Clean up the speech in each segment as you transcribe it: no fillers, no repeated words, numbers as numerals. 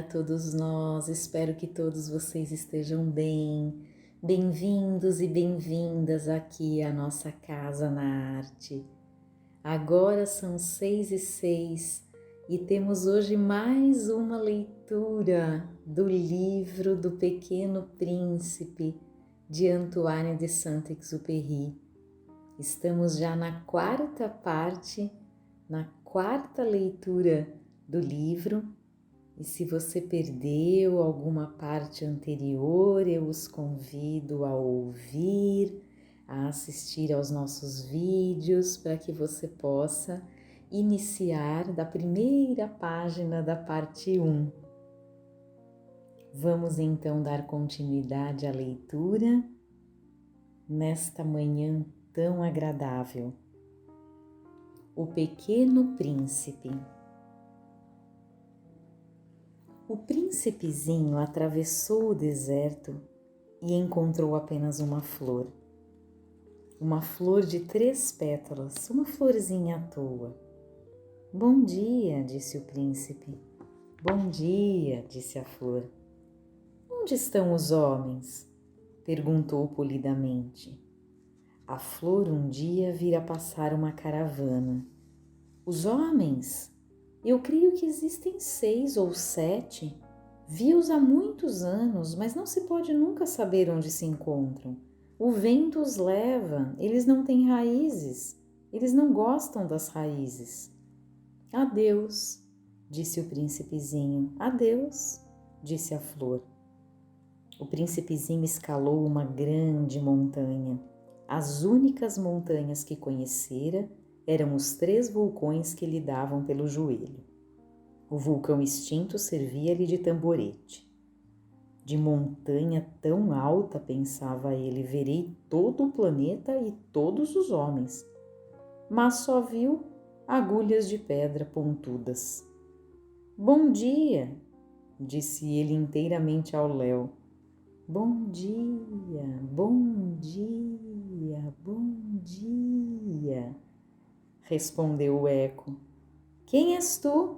todos nós, espero que todos vocês estejam bem. Bem-vindos e bem-vindas aqui à nossa Casa na Arte. Agora são 6h06 e temos hoje mais uma leitura do livro do Pequeno Príncipe de Antoine de Saint-Exupéry. Estamos já na quarta parte, na quarta leitura do livro. E se você perdeu alguma parte anterior, eu os convido a ouvir, a assistir aos nossos vídeos para que você possa iniciar da primeira página da parte 1. Vamos então dar continuidade à leitura nesta manhã tão agradável. O Pequeno Príncipe. O príncipezinho atravessou o deserto e encontrou apenas uma flor de 3 pétalas, uma florzinha à toa. Bom dia, disse o príncipe. Bom dia, disse a flor. Onde estão os homens? Perguntou polidamente. A flor um dia vira passar uma caravana. Os homens? Eu creio que existem 6 ou 7. Vi-os há muitos anos, mas não se pode nunca saber onde se encontram. O vento os leva, eles não têm raízes, eles não gostam das raízes. Adeus, disse o príncipezinho. Adeus, disse a flor. O príncipezinho escalou uma grande montanha. As únicas montanhas que conhecera eram os 3 vulcões que lhe davam pelo joelho. O vulcão extinto servia-lhe de tamborete. De montanha tão alta, pensava ele, verei todo o planeta e todos os homens. Mas só viu agulhas de pedra pontudas. Bom dia, disse ele inteiramente ao léu. Bom dia, bom dia, bom dia, respondeu o eco. Quem és tu?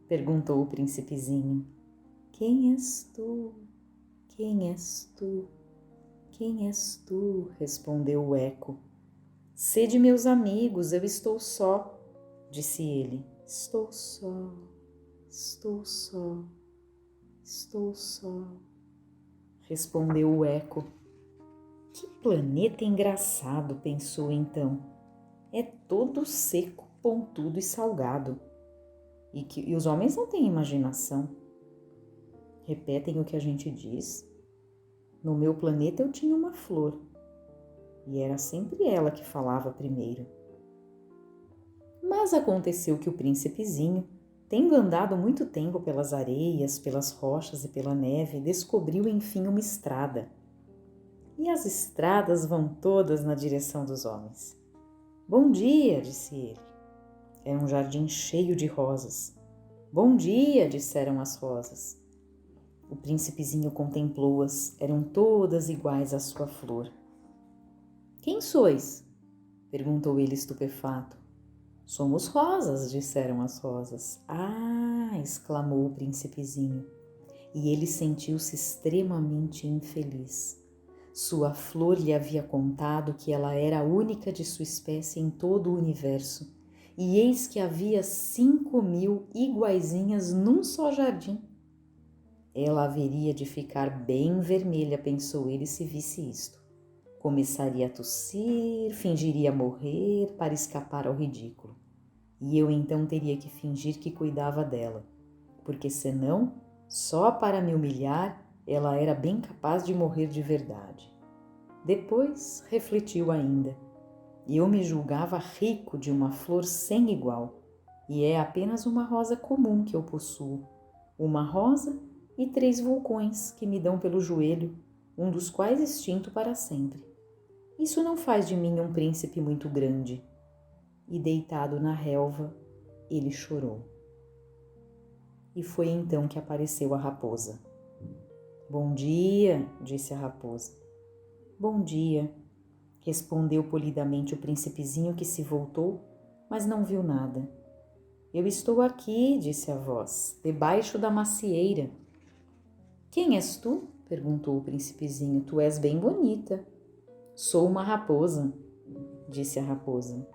Perguntou o príncipezinho. Quem és tu? Quem és tu? Quem és tu? Respondeu o eco. Sede meus amigos, eu estou só, disse ele. Estou só, estou só, estou só, respondeu o eco. Que planeta engraçado, pensou então. É todo seco, pontudo e salgado. E os homens não têm imaginação. Repetem o que a gente diz. No meu planeta eu tinha uma flor. E era sempre ela que falava primeiro. Mas aconteceu que o príncipezinho, tendo andado muito tempo pelas areias, pelas rochas e pela neve, descobriu enfim uma estrada. E as estradas vão todas na direção dos homens. Bom dia, disse ele. Era um jardim cheio de rosas. Bom dia, disseram as rosas. O príncipezinho contemplou-as, eram todas iguais à sua flor. Quem sois? Perguntou ele estupefato. Somos rosas, disseram as rosas. Ah! Exclamou o príncipezinho. E ele sentiu-se extremamente infeliz. Sua flor lhe havia contado que ela era a única de sua espécie em todo o universo, e eis que havia 5.000 iguaizinhas num só jardim. Ela haveria de ficar bem vermelha, pensou ele, se visse isto. Começaria a tossir, fingiria morrer para escapar ao ridículo. E eu então teria que fingir que cuidava dela, porque senão, só para me humilhar, ela era bem capaz de morrer de verdade. Depois refletiu ainda. Eu me julgava rico de uma flor sem igual, e é apenas uma rosa comum que eu possuo. Uma rosa e 3 vulcões que me dão pelo joelho, um dos quais extinto para sempre. Isso não faz de mim um príncipe muito grande. E deitado na relva, ele chorou. E foi então que apareceu a raposa. Bom dia, disse a raposa. Bom dia, respondeu polidamente o príncipezinho, que se voltou, mas não viu nada. Eu estou aqui, disse a voz, debaixo da macieira. Quem és tu? Perguntou o príncipezinho. Tu és bem bonita. Sou uma raposa, disse a raposa.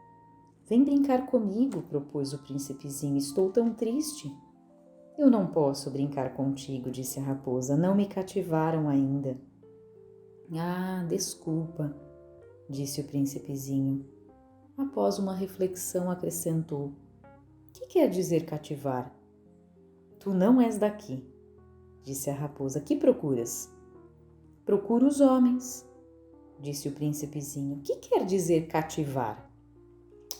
Vem brincar comigo, propôs o príncipezinho. Estou tão triste. Eu não posso brincar contigo, disse a raposa. Não me cativaram ainda. Ah, desculpa, disse o príncipezinho. Após uma reflexão, acrescentou: que quer dizer cativar? Tu não és daqui, disse a raposa. Que procuras? Procuro os homens, disse o príncipezinho. Que quer dizer cativar?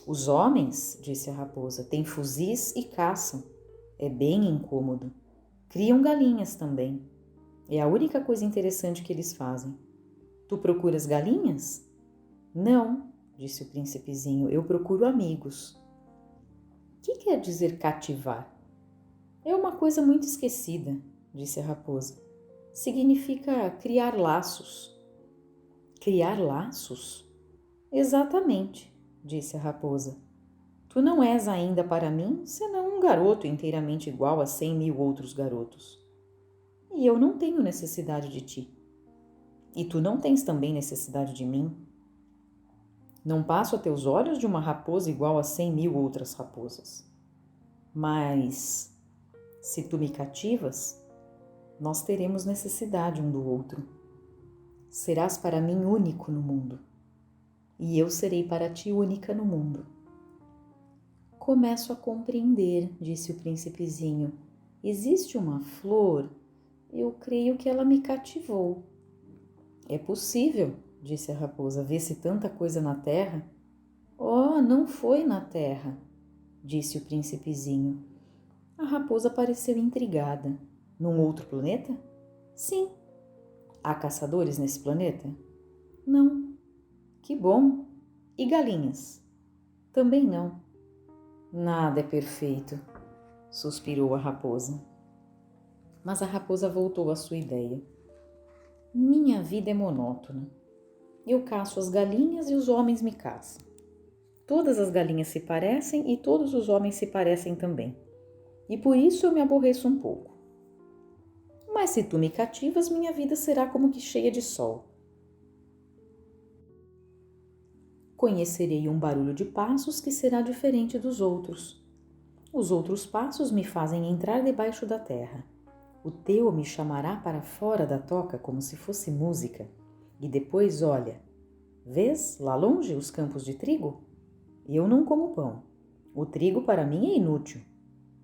Os homens, disse a raposa, têm fuzis e caçam. É bem incômodo. Criam galinhas também. É a única coisa interessante que eles fazem. Tu procuras galinhas? Não, disse o príncipezinho. Eu procuro amigos. Que quer dizer cativar? É uma coisa muito esquecida, disse a raposa. Significa criar laços. Criar laços? Exatamente, disse a raposa. Tu não és ainda para mim, senão um garoto inteiramente igual a 100.000 outros garotos. E eu não tenho necessidade de ti. E tu não tens também necessidade de mim. Não passo a teus olhos de uma raposa igual a 100.000 outras raposas. Mas, se tu me cativas, nós teremos necessidade um do outro. Serás para mim único no mundo, e eu serei para ti única no mundo. Começo a compreender, disse o príncipezinho. Existe uma flor, eu creio que ela me cativou. É possível, disse a raposa. Vê-se tanta coisa na terra. Oh, não foi na terra, disse o príncipezinho. A raposa pareceu intrigada. Num outro planeta? Sim. Há caçadores nesse planeta? Não. Que bom. E galinhas? Também não. Nada é perfeito, suspirou a raposa. Mas a raposa voltou à sua ideia. Minha vida é monótona. Eu caço as galinhas e os homens me caçam. Todas as galinhas se parecem e todos os homens se parecem também. E por isso eu me aborreço um pouco. Mas se tu me cativas, minha vida será como que cheia de sol. Conhecerei um barulho de passos que será diferente dos outros. Os outros passos me fazem entrar debaixo da terra. O teu me chamará para fora da toca como se fosse música. E depois, olha, vês lá longe os campos de trigo? Eu não como pão. O trigo para mim é inútil.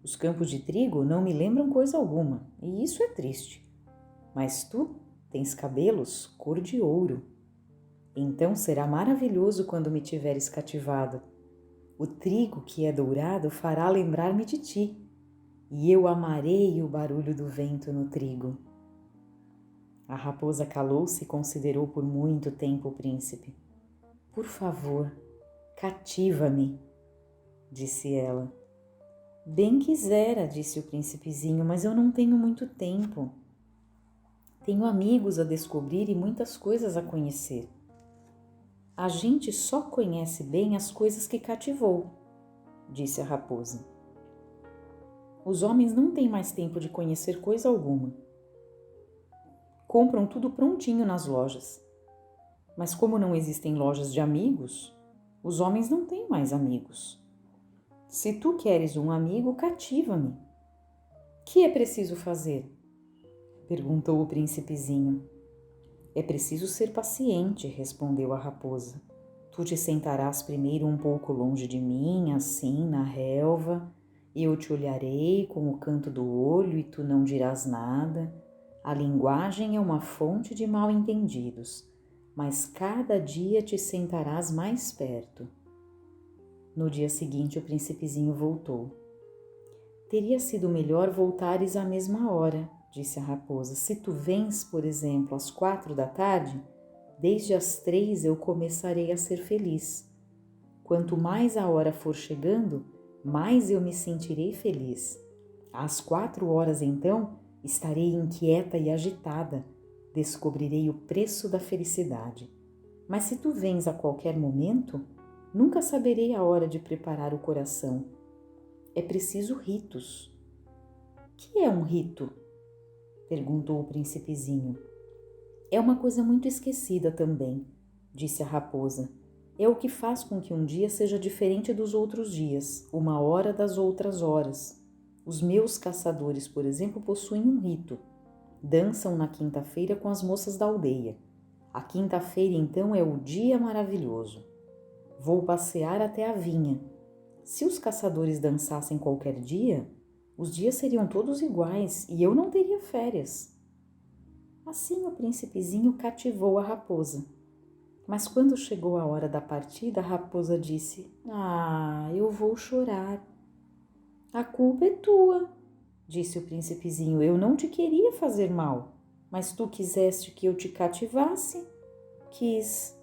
Os campos de trigo não me lembram coisa alguma, e isso é triste. Mas tu tens cabelos cor de ouro. Então será maravilhoso quando me tiveres cativado. O trigo que é dourado fará lembrar-me de ti, e eu amarei o barulho do vento no trigo. A raposa calou-se e considerou por muito tempo o príncipe. Por favor, cativa-me, disse ela. Bem quisera, disse o príncipezinho, mas eu não tenho muito tempo. Tenho amigos a descobrir e muitas coisas a conhecer. A gente só conhece bem as coisas que cativou, disse a raposa. Os homens não têm mais tempo de conhecer coisa alguma. Compram tudo prontinho nas lojas. Mas como não existem lojas de amigos, os homens não têm mais amigos. Se tu queres um amigo, cativa-me. Que é preciso fazer? Perguntou o príncipezinho. É preciso ser paciente, respondeu a raposa. Tu te sentarás primeiro um pouco longe de mim, assim, na relva. Eu te olharei com o canto do olho e tu não dirás nada. A linguagem é uma fonte de mal-entendidos, mas cada dia te sentarás mais perto. No dia seguinte, o príncipezinho voltou. Teria sido melhor voltares à mesma hora, disse a raposa. Se tu vens, por exemplo, às 4 da tarde, desde as 3 eu começarei a ser feliz. Quanto mais a hora for chegando, mais eu me sentirei feliz. Às 4 horas, então, estarei inquieta e agitada. Descobrirei o preço da felicidade. Mas se tu vens a qualquer momento, nunca saberei a hora de preparar o coração. É preciso ritos. Que é um rito? Perguntou o príncipezinho. É uma coisa muito esquecida também, disse a raposa. É o que faz com que um dia seja diferente dos outros dias, uma hora das outras horas. Os meus caçadores, por exemplo, possuem um rito. Dançam na quinta-feira com as moças da aldeia. A quinta-feira, então, é o dia maravilhoso. Vou passear até a vinha. Se os caçadores dançassem qualquer dia, os dias seriam todos iguais e eu não teria férias. Assim o príncipezinho cativou a raposa. Mas quando chegou a hora da partida, a raposa disse: "Ah, eu vou chorar." "A culpa é tua", disse o príncipezinho. "Eu não te queria fazer mal, mas tu quiseste que eu te cativasse." "Quis",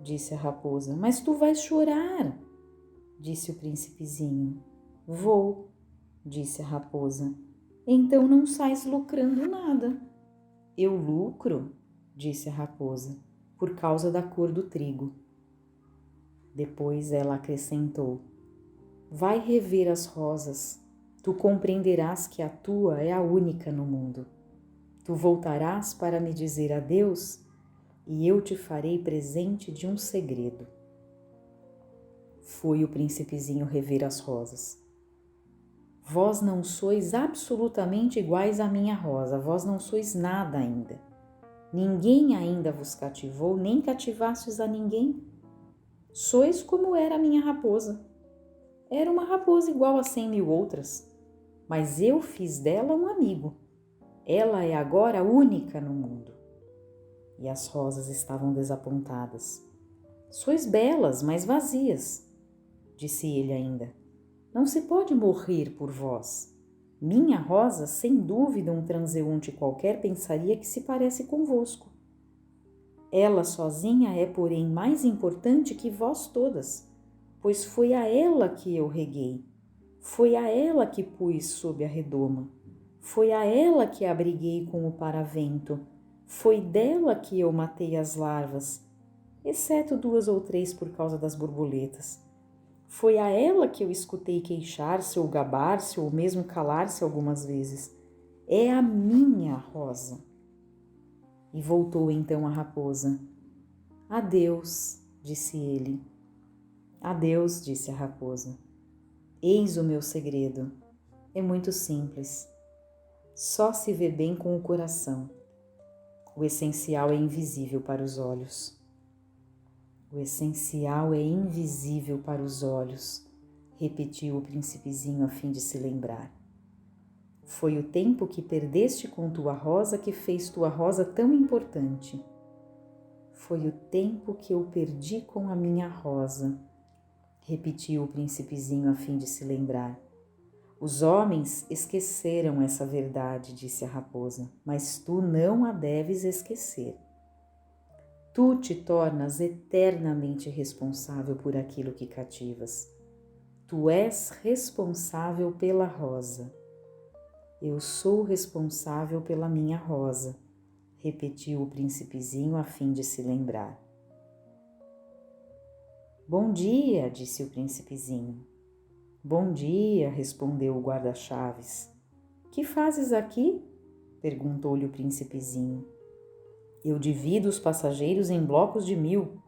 disse a raposa. "Mas tu vais chorar", disse o príncipezinho. "Vou", disse a raposa. "Então não sais lucrando nada." "Eu lucro", disse a raposa, "por causa da cor do trigo." Depois ela acrescentou: "Vai rever as rosas. Tu compreenderás que a tua é a única no mundo. Tu voltarás para me dizer adeus e eu te farei presente de um segredo." Foi o príncipezinho rever as rosas. "Vós não sois absolutamente iguais à minha rosa, vós não sois nada ainda. Ninguém ainda vos cativou, nem cativastes a ninguém. Sois como era a minha raposa. Era uma raposa igual a 100.000 outras, mas eu fiz dela um amigo. Ela é agora única no mundo." E as rosas estavam desapontadas. "Sois belas, mas vazias", disse ele ainda. "Não se pode morrer por vós. Minha rosa, sem dúvida, um transeunte qualquer pensaria que se parece convosco. Ela sozinha é, porém, mais importante que vós todas, pois foi a ela que eu reguei, foi a ela que pus sob a redoma, foi a ela que abriguei com o paravento, foi dela que eu matei as larvas, exceto 2 ou 3 por causa das borboletas. Foi a ela que eu escutei queixar-se ou gabar-se ou mesmo calar-se algumas vezes. É a minha rosa." E voltou então a raposa. "Adeus", disse ele. "Adeus", disse a raposa. "Eis o meu segredo. É muito simples. Só se vê bem com o coração. O essencial é invisível para os olhos." "O essencial é invisível para os olhos", repetiu o príncipezinho a fim de se lembrar. "Foi o tempo que perdeste com tua rosa que fez tua rosa tão importante." "Foi o tempo que eu perdi com a minha rosa", repetiu o príncipezinho a fim de se lembrar. "Os homens esqueceram essa verdade", disse a raposa, "mas tu não a deves esquecer. Tu te tornas eternamente responsável por aquilo que cativas. Tu és responsável pela rosa." "Eu sou responsável pela minha rosa", repetiu o príncipezinho a fim de se lembrar. "Bom dia", disse o príncipezinho. "Bom dia", respondeu o guarda-chaves. "Que fazes aqui?" perguntou-lhe o príncipezinho. "Eu divido os passageiros em blocos de 1000,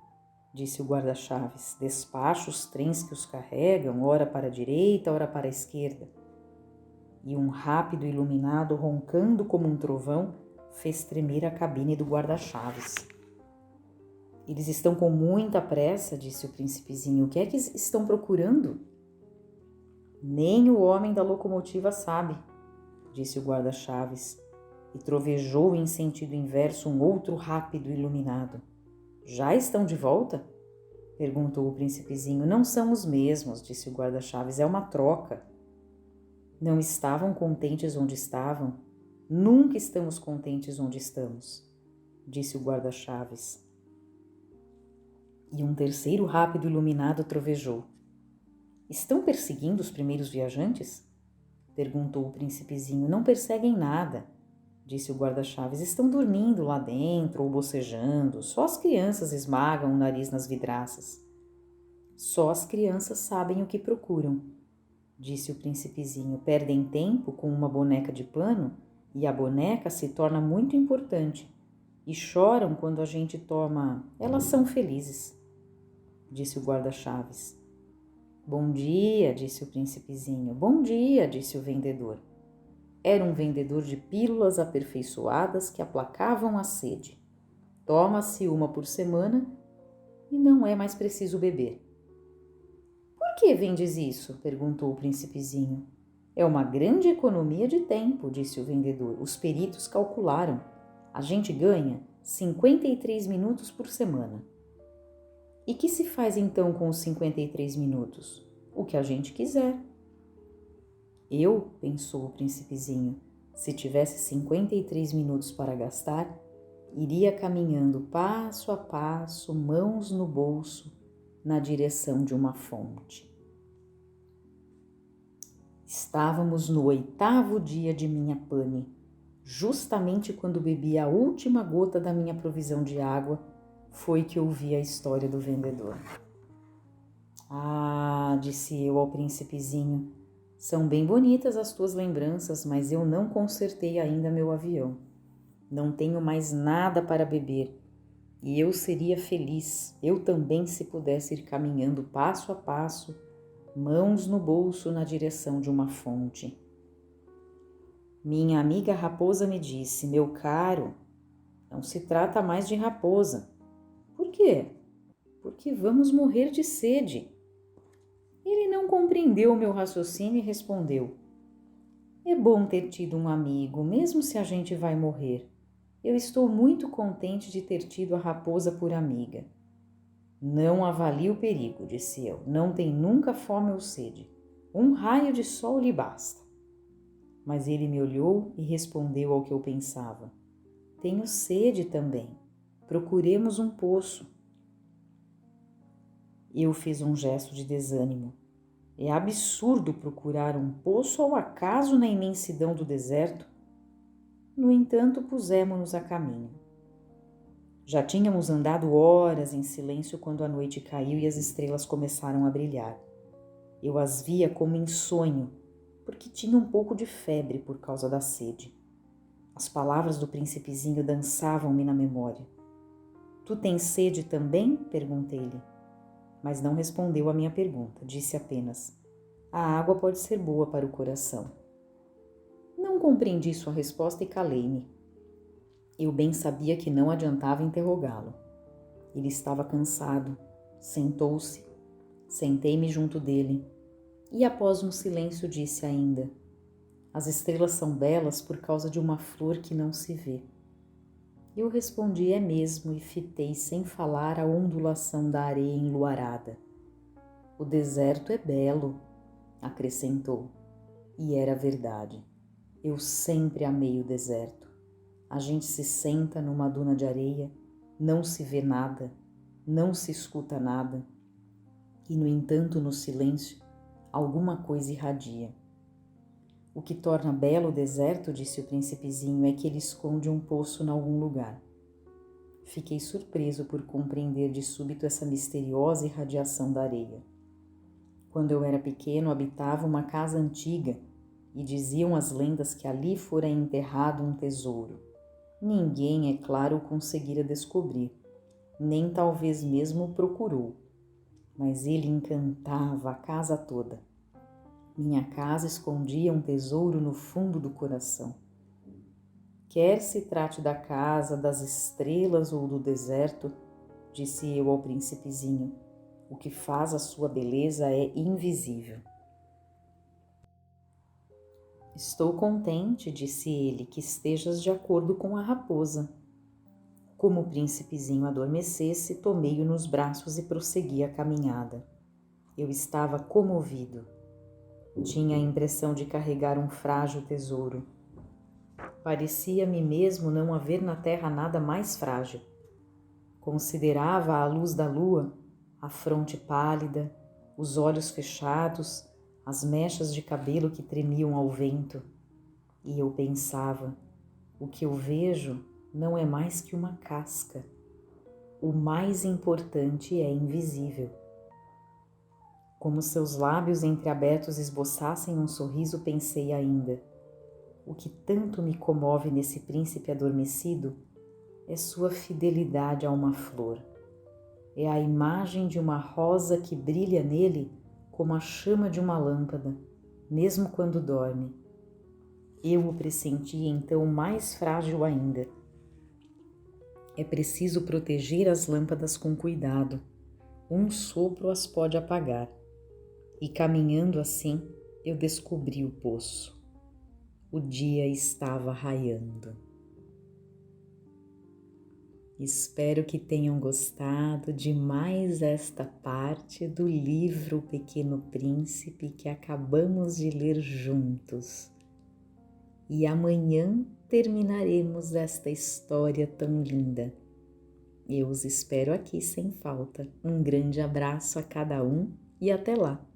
disse o guarda-chaves. "Despacho os trens que os carregam, ora para a direita, ora para a esquerda." E um rápido iluminado, roncando como um trovão, fez tremer a cabine do guarda-chaves. "Eles estão com muita pressa", disse o príncipezinho. "O que é que estão procurando?" "Nem o homem da locomotiva sabe", disse o guarda-chaves, e trovejou em sentido inverso um outro rápido iluminado. "Já estão de volta?" perguntou o príncipezinho. "Não são os mesmos", disse o guarda-chaves. "É uma troca." "Não estavam contentes onde estavam? Nunca estamos contentes onde estamos", disse o guarda-chaves. E um terceiro rápido iluminado trovejou. "Estão perseguindo os primeiros viajantes?" perguntou o príncipezinho. "Não perseguem nada", disse o guarda-chaves. "Estão dormindo lá dentro ou bocejando. Só as crianças esmagam o nariz nas vidraças." "Só as crianças sabem o que procuram." disse o príncipezinho. Perdem tempo com uma boneca de pano e a boneca se torna muito importante. E choram quando a gente toma. Elas são felizes, disse o guarda-chaves. Bom dia, disse o príncipezinho. Bom dia, disse o vendedor. Era um vendedor de pílulas aperfeiçoadas que aplacavam a sede. Toma-se uma por semana e não é mais preciso beber. Por que vendes isso? Perguntou o príncipezinho. É uma grande economia de tempo, disse o vendedor. Os peritos calcularam. A gente ganha 53 minutos por semana. E que se faz então com os 53 minutos? O que a gente quiser. Eu, pensou o príncipezinho, se tivesse 53 minutos para gastar, iria caminhando passo a passo, mãos no bolso, na direção de uma fonte. Estávamos no 8º dia de minha pane, justamente quando bebi a última gota da minha provisão de água, foi que ouvi a história do vendedor. Ah, disse eu ao príncipezinho, são bem bonitas as tuas lembranças, mas eu não consertei ainda meu avião. Não tenho mais nada para beber e eu seria feliz, eu também, se pudesse ir caminhando passo a passo, mãos no bolso na direção de uma fonte. Minha amiga raposa me disse, meu caro, não se trata mais de raposa. Por quê? Porque vamos morrer de sede. Ele não compreendeu o meu raciocínio e respondeu, é bom ter tido um amigo, mesmo se a gente vai morrer. Eu estou muito contente de ter tido a raposa por amiga. Não avalie o perigo, disse eu. Não tem nunca fome ou sede. Um raio de sol lhe basta. Mas ele me olhou e respondeu ao que eu pensava. Tenho sede também. Procuremos um poço. Eu fiz um gesto de desânimo. É absurdo procurar um poço ao acaso na imensidão do deserto. No entanto, pusemo-nos a caminho. Já tínhamos andado horas em silêncio quando a noite caiu e as estrelas começaram a brilhar. Eu as via como em sonho, porque tinha um pouco de febre por causa da sede. As palavras do príncipezinho dançavam-me na memória. Tu tens sede também? Perguntei-lhe. Mas não respondeu à minha pergunta, disse apenas, a água pode ser boa para o coração. Não compreendi sua resposta e calei-me. Eu bem sabia que não adiantava interrogá-lo. Ele estava cansado, sentou-se, sentei-me junto dele e após um silêncio disse ainda, as estrelas são belas por causa de uma flor que não se vê. Eu respondi, é mesmo, e fitei sem falar a ondulação da areia enluarada. O deserto é belo, acrescentou, e era verdade. Eu sempre amei o deserto. A gente se senta numa duna de areia, não se vê nada, não se escuta nada, e no entanto, no silêncio, alguma coisa irradia. O que torna belo o deserto, disse o príncipezinho, é que ele esconde um poço em algum lugar. Fiquei surpreso por compreender de súbito essa misteriosa irradiação da areia. Quando eu era pequeno, habitava uma casa antiga e diziam as lendas que ali fora enterrado um tesouro. Ninguém, é claro, o conseguira descobrir, nem talvez mesmo o procurou, mas ele encantava a casa toda. Minha casa escondia um tesouro no fundo do coração. Quer se trate da casa, das estrelas ou do deserto, disse eu ao príncipezinho, o que faz a sua beleza é invisível. Estou contente, disse ele, que estejas de acordo com a raposa. Como o príncipezinho adormecesse, tomei-o nos braços e prossegui a caminhada. Eu estava comovido. Tinha a impressão de carregar um frágil tesouro. Parecia-me mesmo não haver na terra nada mais frágil. Considerava à luz da lua a fronte pálida, os olhos fechados, as mechas de cabelo que tremiam ao vento. E eu pensava, o que eu vejo não é mais que uma casca. O mais importante é invisível. Como seus lábios entreabertos esboçassem um sorriso, pensei ainda: o que tanto me comove nesse príncipe adormecido é sua fidelidade a uma flor. É a imagem de uma rosa que brilha nele como a chama de uma lâmpada, mesmo quando dorme. Eu o pressenti então mais frágil ainda. É preciso proteger as lâmpadas com cuidado. Um sopro as pode apagar. E caminhando assim, eu descobri o poço. O dia estava raiando. Espero que tenham gostado de mais esta parte do livro O Pequeno Príncipe que acabamos de ler juntos. E amanhã terminaremos esta história tão linda. Eu os espero aqui sem falta. Um grande abraço a cada um e até lá!